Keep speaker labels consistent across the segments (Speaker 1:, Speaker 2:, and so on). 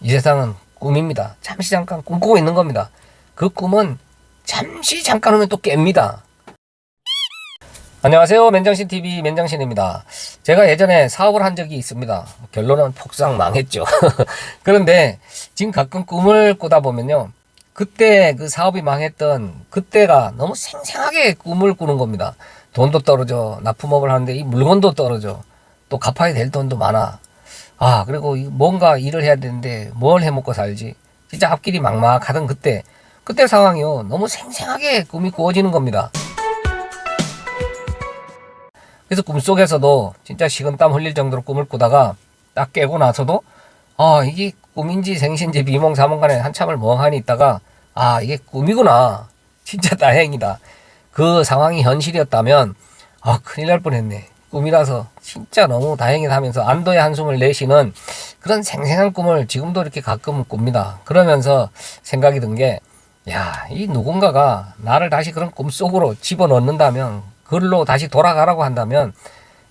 Speaker 1: 이 세상은 꿈입니다. 잠시 잠깐 꿈꾸고 있는 겁니다. 그 꿈은 잠시 잠깐 오면 또 깹니다. 안녕하세요. 맨정신TV 맨정신입니다. 제가 예전에 사업을 한 적이 있습니다. 결론은 폭삭 망했죠. 그런데 지금 가끔 꿈을 꾸다 보면요, 그때 그 사업이 망했던 그때가 너무 생생하게 꿈을 꾸는 겁니다. 돈도 떨어져, 납품업을 하는데 이 물건도 떨어져, 또 갚아야 될 돈도 많아. 그리고 뭔가 일을 해야 되는데 뭘 해먹고 살지. 진짜 앞길이 막막하던 그때 상황이요, 너무 생생하게 꿈이 꾸어지는 겁니다. 그래서 꿈속에서도 진짜 식은땀 흘릴 정도로 꿈을 꾸다가 딱 깨고 나서도 이게 꿈인지 생신지 비몽사몽간에 한참을 멍하니 있다가 이게 꿈이구나, 진짜 다행이다, 그 상황이 현실이었다면 큰일 날 뻔했네, 꿈이라서 진짜 너무 다행이다 하면서 안도의 한숨을 내쉬는 그런 생생한 꿈을 지금도 이렇게 가끔 꿉니다. 그러면서 생각이 든 게, 이 누군가가 나를 다시 그런 꿈속으로 집어넣는다면, 그걸로 다시 돌아가라고 한다면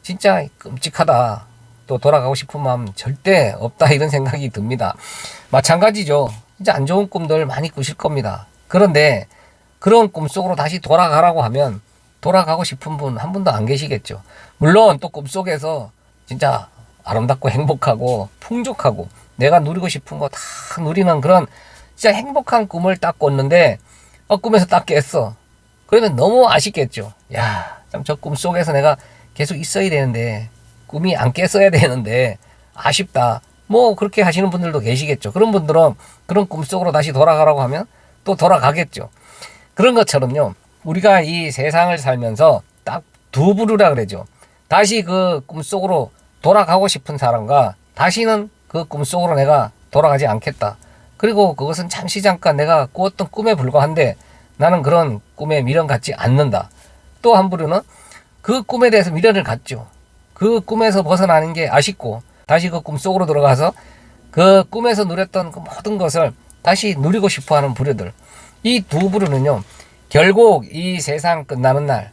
Speaker 1: 진짜 끔찍하다, 또 돌아가고 싶은 마음 절대 없다, 이런 생각이 듭니다. 마찬가지죠. 진짜 안 좋은 꿈들 많이 꾸실 겁니다. 그런데 그런 꿈속으로 다시 돌아가라고 하면 돌아가고 싶은 분 한 분도 안 계시겠죠. 물론 또 꿈속에서 진짜 아름답고 행복하고 풍족하고 내가 누리고 싶은 거 다 누리는 그런 진짜 행복한 꿈을 딱 꿨는데 꿈에서 딱 깼어. 그러면 너무 아쉽겠죠. 참 저 꿈속에서 내가 계속 있어야 되는데, 꿈이 안 깼어야 되는데 아쉽다, 뭐 그렇게 하시는 분들도 계시겠죠. 그런 분들은 그런 꿈속으로 다시 돌아가라고 하면 또 돌아가겠죠. 그런 것처럼요, 우리가 이 세상을 살면서 딱 두 부류라 그러죠. 다시 그 꿈속으로 돌아가고 싶은 사람과 다시는 그 꿈속으로 내가 돌아가지 않겠다, 그리고 그것은 잠시 잠깐 내가 꾸었던 꿈에 불과한데 나는 그런 꿈에 미련 갖지 않는다. 또 한 부류는 그 꿈에 대해서 미련을 갖죠. 그 꿈에서 벗어나는 게 아쉽고 다시 그 꿈속으로 들어가서 그 꿈에서 누렸던 그 모든 것을 다시 누리고 싶어하는 부류들. 이 두 부류는요, 결국 이 세상 끝나는 날,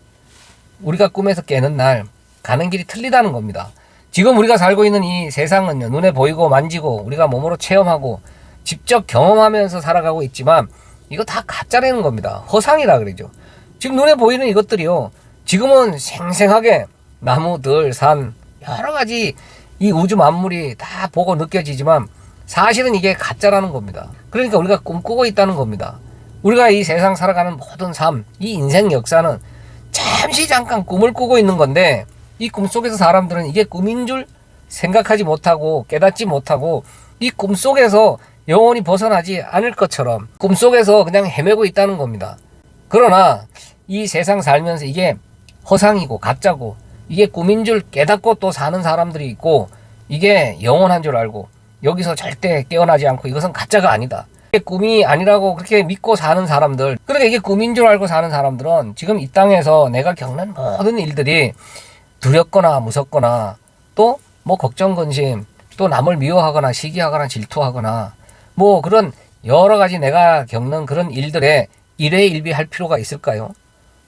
Speaker 1: 우리가 꿈에서 깨는 날 가는 길이 틀리다는 겁니다. 지금 우리가 살고 있는 이 세상은요, 눈에 보이고 만지고 우리가 몸으로 체험하고 직접 경험하면서 살아가고 있지만 이거 다 가짜라는 겁니다. 허상이라 그러죠. 지금 눈에 보이는 이것들이요, 지금은 생생하게 나무들, 산, 여러 가지 이 우주 만물이 다 보고 느껴지지만 사실은 이게 가짜라는 겁니다. 그러니까 우리가 꿈꾸고 있다는 겁니다. 우리가 이 세상 살아가는 모든 삶, 이 인생 역사는 잠시 잠깐 꿈을 꾸고 있는 건데, 이 꿈속에서 사람들은 이게 꿈인 줄 생각하지 못하고 깨닫지 못하고 이 꿈속에서 영원히 벗어나지 않을 것처럼 꿈속에서 그냥 헤매고 있다는 겁니다. 그러나 이 세상 살면서 이게 허상이고 가짜고 이게 꿈인 줄 깨닫고 또 사는 사람들이 있고, 이게 영원한 줄 알고 여기서 절대 깨어나지 않고 이것은 가짜가 아니다, 이게 꿈이 아니라고 그렇게 믿고 사는 사람들, 그러니까 이게 꿈인 줄 알고 사는 사람들은 지금 이 땅에서 내가 겪는 모든 일들이 두렵거나 무섭거나 또 뭐 걱정 근심, 또 남을 미워하거나 시기하거나 질투하거나 뭐 그런 여러 가지 내가 겪는 그런 일들에 일회일비할 필요가 있을까요?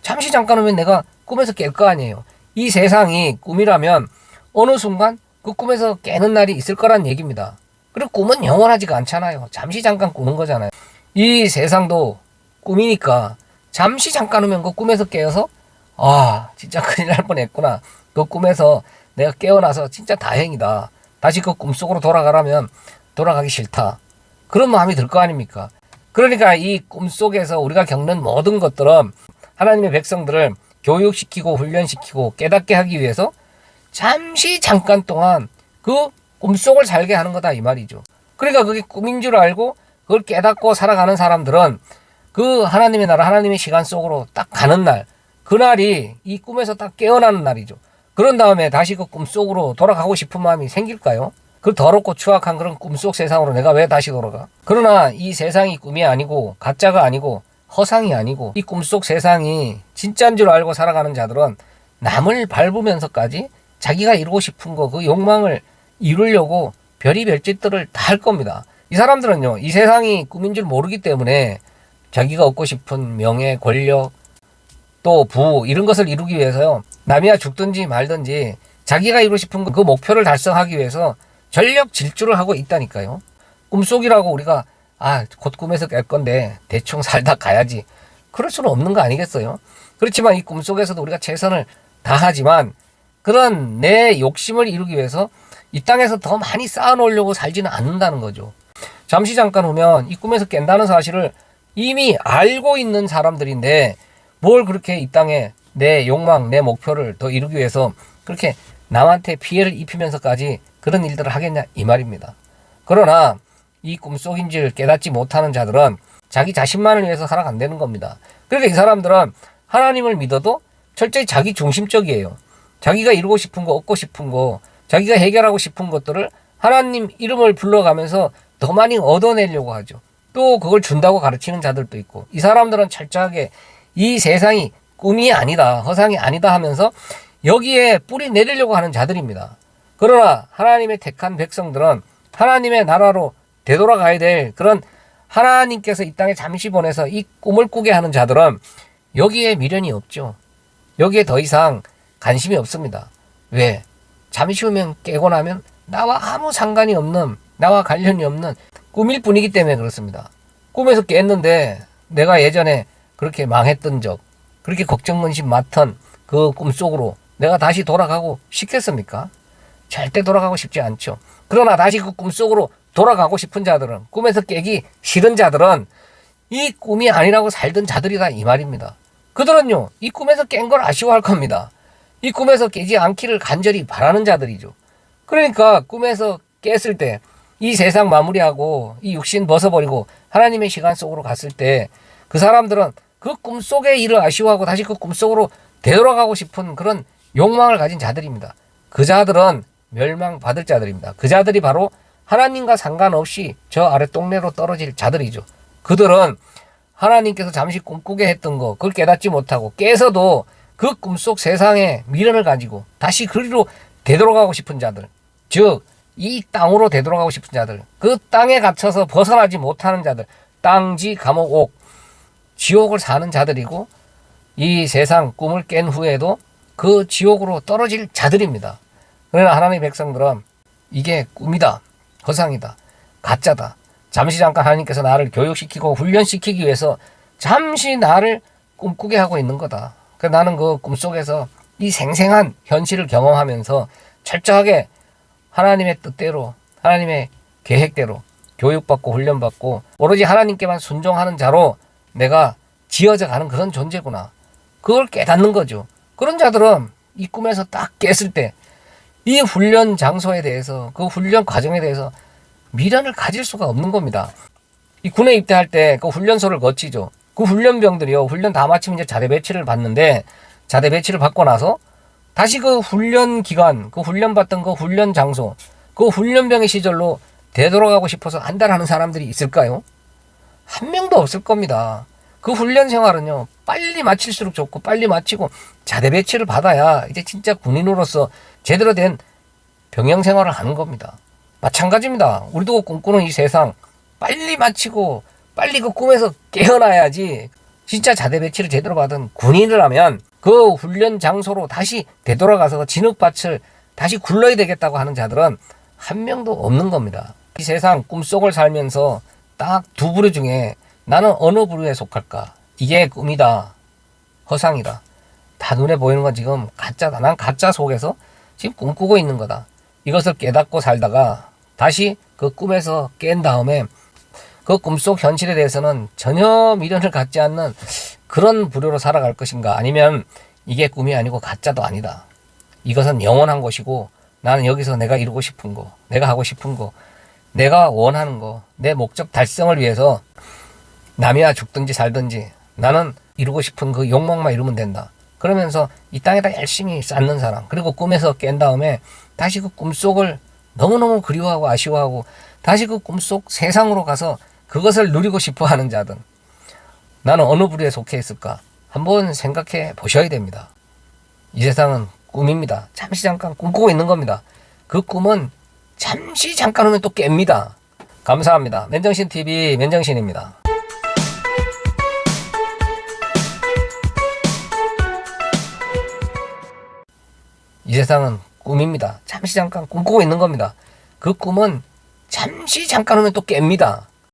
Speaker 1: 잠시 잠깐 오면 내가 꿈에서 깰 거 아니에요. 이 세상이 꿈이라면 어느 순간 그 꿈에서 깨는 날이 있을 거란 얘기입니다. 그리고 꿈은 영원하지가 않잖아요. 잠시 잠깐 꾸는 거잖아요. 이 세상도 꿈이니까 잠시 잠깐 오면 그 꿈에서 깨어서 진짜 큰일 날 뻔했구나, 그 꿈에서 내가 깨어나서 진짜 다행이다, 다시 그 꿈속으로 돌아가라면 돌아가기 싫다, 그런 마음이 들 거 아닙니까? 그러니까 이 꿈속에서 우리가 겪는 모든 것들은 하나님의 백성들을 교육시키고 훈련시키고 깨닫게 하기 위해서 잠시 잠깐 동안 그 꿈속을 살게 하는 거다, 이 말이죠. 그러니까 그게 꿈인 줄 알고 그걸 깨닫고 살아가는 사람들은 그 하나님의 나라, 하나님의 시간 속으로 딱 가는 날, 그날이 이 꿈에서 딱 깨어나는 날이죠. 그런 다음에 다시 그 꿈속으로 돌아가고 싶은 마음이 생길까요? 그 더럽고 추악한 그런 꿈속 세상으로 내가 왜 다시 돌아가? 그러나 이 세상이 꿈이 아니고 가짜가 아니고 허상이 아니고 이 꿈속 세상이 진짜인 줄 알고 살아가는 자들은 남을 밟으면서까지 자기가 이루고 싶은 거, 그 욕망을 이루려고 별의별 짓들을 다 할 겁니다. 이 사람들은요, 이 세상이 꿈인 줄 모르기 때문에 자기가 얻고 싶은 명예, 권력, 또 부, 이런 것을 이루기 위해서요, 남이야 죽든지 말든지 자기가 이루고 싶은 그 목표를 달성하기 위해서 전력 질주를 하고 있다니까요. 꿈속이라고 우리가 곧 꿈에서 깰 건데 대충 살다 가야지. 그럴 수는 없는 거 아니겠어요? 그렇지만 이 꿈속에서도 우리가 최선을 다하지만 그런 내 욕심을 이루기 위해서 이 땅에서 더 많이 쌓아놓으려고 살지는 않는다는 거죠. 잠시 잠깐 후면 이 꿈에서 깬다는 사실을 이미 알고 있는 사람들인데 뭘 그렇게 이 땅에 내 욕망, 내 목표를 더 이루기 위해서 그렇게 남한테 피해를 입히면서까지 그런 일들을 하겠냐 이 말입니다. 그러나 이 꿈속인지를 깨닫지 못하는 자들은 자기 자신만을 위해서 살아간다는 겁니다. 그러니까 이 사람들은 하나님을 믿어도 철저히 자기 중심적이에요. 자기가 이루고 싶은 거, 얻고 싶은 거, 자기가 해결하고 싶은 것들을 하나님 이름을 불러가면서 더 많이 얻어내려고 하죠. 또 그걸 준다고 가르치는 자들도 있고, 이 사람들은 철저하게 이 세상이 꿈이 아니다, 허상이 아니다 하면서 여기에 뿌리 내리려고 하는 자들입니다. 그러나 하나님의 택한 백성들은 하나님의 나라로 되돌아가야 될 그런 하나님께서 이 땅에 잠시 보내서 이 꿈을 꾸게 하는 자들은 여기에 미련이 없죠. 여기에 더 이상 관심이 없습니다. 왜? 잠시 후면 깨고 나면 나와 아무 상관이 없는, 나와 관련이 없는 꿈일 뿐이기 때문에 그렇습니다. 꿈에서 깼는데 내가 예전에 그렇게 망했던 적, 그렇게 걱정문신 맡은 그 꿈속으로 내가 다시 돌아가고 싶겠습니까? 절대 돌아가고 싶지 않죠. 그러나 다시 그 꿈속으로 돌아가고 싶은 자들은, 꿈에서 깨기 싫은 자들은 이 꿈이 아니라고 살던 자들이다 이 말입니다. 그들은요, 이 꿈에서 깬 걸 아쉬워할 겁니다. 이 꿈에서 깨지 않기를 간절히 바라는 자들이죠. 그러니까 꿈에서 깼을 때 이 세상 마무리하고 이 육신 벗어버리고 하나님의 시간 속으로 갔을 때 그 사람들은 그 꿈속의 일을 아쉬워하고 다시 그 꿈속으로 되돌아가고 싶은 그런 욕망을 가진 자들입니다. 그 자들은 멸망받을 자들입니다. 그 자들이 바로 하나님과 상관없이 저 아랫동네로 떨어질 자들이죠. 그들은 하나님께서 잠시 꿈꾸게 했던 거, 그걸 깨닫지 못하고 깨서도 그 꿈속 세상에 미련을 가지고 다시 그리로 되돌아가고 싶은 자들, 즉 이 땅으로 되돌아가고 싶은 자들, 그 땅에 갇혀서 벗어나지 못하는 자들, 땅지 감옥 옥, 지옥을 사는 자들이고 이 세상 꿈을 깬 후에도 그 지옥으로 떨어질 자들입니다. 그러나 하나님의 백성들은 이게 꿈이다, 허상이다, 가짜다, 잠시 잠깐 하나님께서 나를 교육시키고 훈련시키기 위해서 잠시 나를 꿈꾸게 하고 있는 거다. 그래서 나는 그 꿈속에서 이 생생한 현실을 경험하면서 철저하게 하나님의 뜻대로, 하나님의 계획대로 교육받고 훈련받고 오로지 하나님께만 순종하는 자로 내가 지어져 가는 그런 존재구나. 그걸 깨닫는 거죠. 그런 자들은 이 꿈에서 딱 깼을 때 이 훈련 장소에 대해서, 그 훈련 과정에 대해서 미련을 가질 수가 없는 겁니다. 이 군에 입대할 때 그 훈련소를 거치죠. 그 훈련병들이요, 훈련 다 마치면 이제 자대 배치를 받는데, 자대 배치를 받고 나서 다시 그 훈련 기간, 그 훈련 받던 그 훈련 장소, 그 훈련병의 시절로 되돌아가고 싶어서 한달하는 사람들이 있을까요? 한 명도 없을 겁니다. 그 훈련 생활은요, 빨리 마칠수록 좋고, 빨리 마치고 자대 배치를 받아야 이제 진짜 군인으로서 제대로 된 병영 생활을 하는 겁니다. 마찬가지입니다. 우리도 꿈꾸는 이 세상 빨리 마치고 빨리 그 꿈에서 깨어나야지 진짜 자대 배치를 제대로 받은 군인을 하면 그 훈련 장소로 다시 되돌아가서 진흙밭을 다시 굴러야 되겠다고 하는 자들은 한 명도 없는 겁니다. 이 세상 꿈속을 살면서 딱 두 부류 중에 나는 어느 부류에 속할까? 이게 꿈이다, 허상이다. 다 눈에 보이는 건 지금 가짜다. 난 가짜 속에서 지금 꿈꾸고 있는 거다. 이것을 깨닫고 살다가 다시 그 꿈에서 깬 다음에 그 꿈속 현실에 대해서는 전혀 미련을 갖지 않는 그런 부류로 살아갈 것인가, 아니면 이게 꿈이 아니고 가짜도 아니다, 이것은 영원한 것이고 나는 여기서 내가 이루고 싶은 거, 내가 하고 싶은 거, 내가 원하는 거, 내 목적 달성을 위해서 남이야 죽든지 살든지 나는 이루고 싶은 그 욕망만 이루면 된다. 그러면서 이 땅에다 열심히 쌓는 사람, 그리고 꿈에서 깬 다음에 다시 그 꿈속을 너무너무 그리워하고 아쉬워하고 다시 그 꿈속 세상으로 가서 그것을 누리고 싶어 하는 자들, 나는 어느 부류에 속해 있을까? 한번 생각해 보셔야 됩니다. 이 세상은 꿈입니다. 잠시 잠깐 꿈꾸고 있는 겁니다. 그 꿈은 잠시 잠깐 후면 또 깹니다. 감사합니다. 맨정신TV 맨정신입니다. 이 세상은 꿈입니다. 잠시 잠깐 꿈꾸고 있는 겁니다. 그 꿈은 잠시 잠깐 오면 또 깹니다.